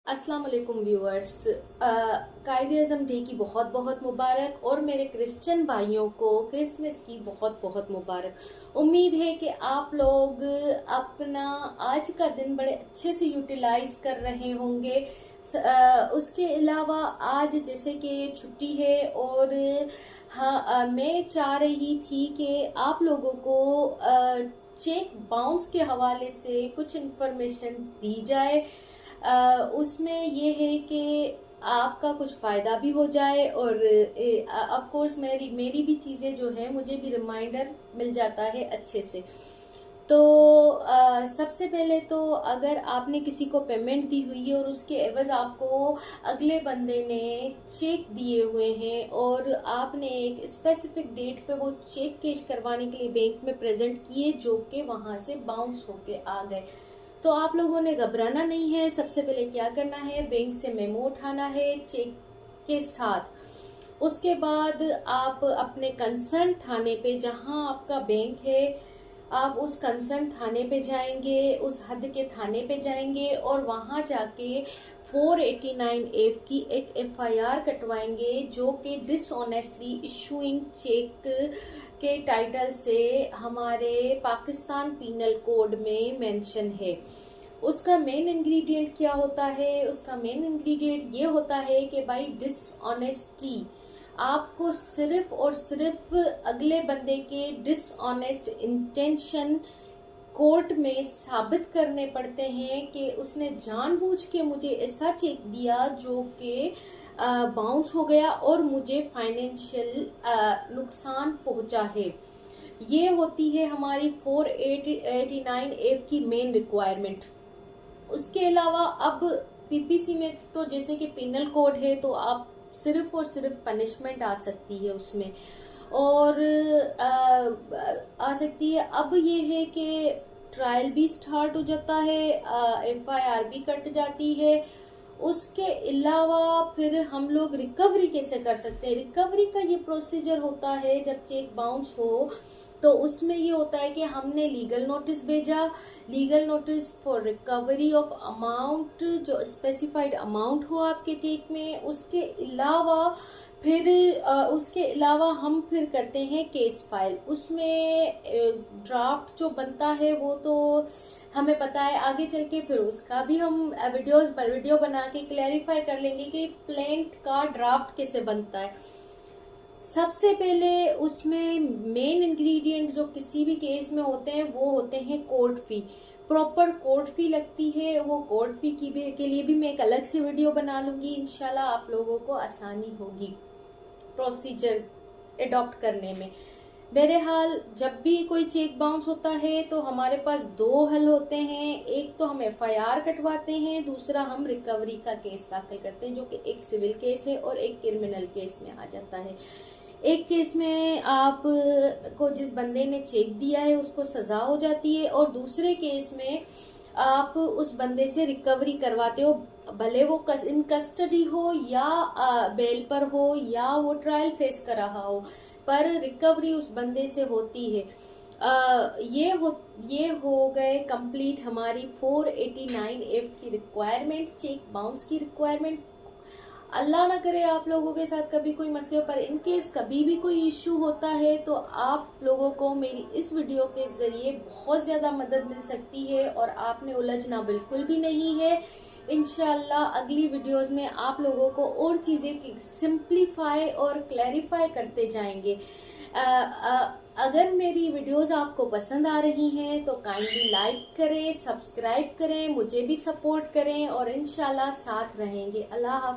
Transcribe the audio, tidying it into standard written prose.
अस्सलाम वालेकुम viewers. Quaid-e-Azam day की बहुत बहुत मुबारक और मेरे क्रिश्चियन भाइयों को क्रिसमस की बहुत बहुत मुबारक। उम्मीद है कि आप लोग अपना आज का दिन बड़े अच्छे से यूटिलाइज कर रहे होंगे। उसके अलावा आज जैसे कि छुट्टी है और हाँ, मैं चाह रही थी कि आप लोगों को चेक बाउंस के हवाले से कुछ इन्फॉर्मेशन दी जाए। उसमें ये है कि आपका कुछ फ़ायदा भी हो जाए और ऑफ कोर्स मेरी भी चीज़ें जो है मुझे भी रिमाइंडर मिल जाता है अच्छे से। तो सबसे पहले तो अगर आपने किसी को पेमेंट दी हुई है और उसके एवज आपको अगले बंदे ने चेक दिए हुए हैं और आपने एक स्पेसिफिक डेट पे वो चेक कैश करवाने के लिए बैंक में प्रेजेंट किए जो कि वहाँ से बाउंस होके आ गए, तो आप लोगों ने घबराना नहीं है। सबसे पहले क्या करना है, बैंक से मेमो उठाना है चेक के साथ। उसके बाद आप अपने कंसर्न थाने पे, जहां आपका बैंक है, आप उस कंसर्न थाने पे जाएंगे, उस हद के थाने पे जाएंगे और वहां जाके 489F की एक FIR कटवाएंगे जो कि डिसऑनेस्टली इशूइंग चेक के टाइटल से हमारे पाकिस्तान पीनल कोड में मेंशन है। उसका मेन इंग्रेडिएंट क्या होता है? उसका मेन इंग्रेडिएंट ये होता है कि भाई डिसऑनेस्टी, आपको सिर्फ और सिर्फ अगले बंदे के डिसऑनेस्ट इंटेंशन कोर्ट में साबित करने पड़ते हैं कि उसने जानबूझ के मुझे ऐसा चेक दिया जो कि बाउंस हो गया और मुझे फाइनेंशियल नुकसान पहुंचा है। ये होती है हमारी 489F की मेन रिक्वायरमेंट। उसके अलावा अब पीपीसी में तो जैसे कि पिनल कोड है तो आप सिर्फ और सिर्फ पनिशमेंट आ सकती है उसमें और आ सकती है। अब ये है कि ट्रायल भी स्टार्ट हो जाता है, FIR भी कट जाती है। उसके अलावा फिर हम लोग रिकवरी कैसे कर सकते हैं? रिकवरी का ये प्रोसीजर होता है जब चेक बाउंस हो तो उसमें ये होता है कि हमने लीगल नोटिस भेजा, legal notice for recovery of amount, जो स्पेसिफाइड अमाउंट हो आपके चेक में। उसके अलावा हम फिर करते हैं केस फाइल। उसमें ड्राफ्ट जो बनता है वो तो हमें पता है, आगे चल के फिर उसका भी हम वीडियो बना के क्लैरिफाई कर लेंगे कि प्लेंट का ड्राफ्ट कैसे बनता है। सबसे पहले उसमें मेन इंग्रेडिएंट जो किसी भी केस में होते हैं वो होते हैं court fee. Proper court fee लगती है। वो कोर्ट फी के लिए भी मैं एक अलग से वीडियो बना लूंगी। इंशाल्लाह आप लोगों को आसानी होगी प्रोसीजर एडॉप्ट करने में। बहरहाल जब भी कोई चेक बाउंस होता है तो हमारे पास दो हल होते हैं। एक तो हम FIR कटवाते हैं, दूसरा हम रिकवरी का केस दाखिल करते हैं जो कि एक सिविल केस है और एक क्रिमिनल केस में आ जाता है। एक केस में आप को जिस बंदे ने चेक दिया है उसको सजा हो जाती है और दूसरे केस में आप उस बंदे से रिकवरी करवाते हो, भले वो इन कस्टडी हो या बेल पर हो या वो ट्रायल फेस कर रहा हो, पर रिकवरी उस बंदे से होती है। ये हो गए कंप्लीट हमारी 489F की रिक्वायरमेंट, चेक बाउंस की रिक्वायरमेंट। अल्लाह ना करे आप लोगों के साथ कभी कोई मसले, पर इनकेस कभी भी कोई इश्यू होता है तो आप लोगों को मेरी इस वीडियो के जरिए बहुत ज़्यादा मदद मिल सकती है और आपने उलझना बिल्कुल भी नहीं है। इंशाल्लाह अगली वीडियोस में आप लोगों को और चीज़ें सिंप्लीफाई और क्लैरिफाई करते जाएंगे। अगर मेरी वीडियोस आपको पसंद आ रही हैं तो काइंडली लाइक करें, सब्सक्राइब करें, मुझे भी सपोर्ट करें और इंशाल्लाह साथ रहेंगे। अल्लाह हाफ़िज़।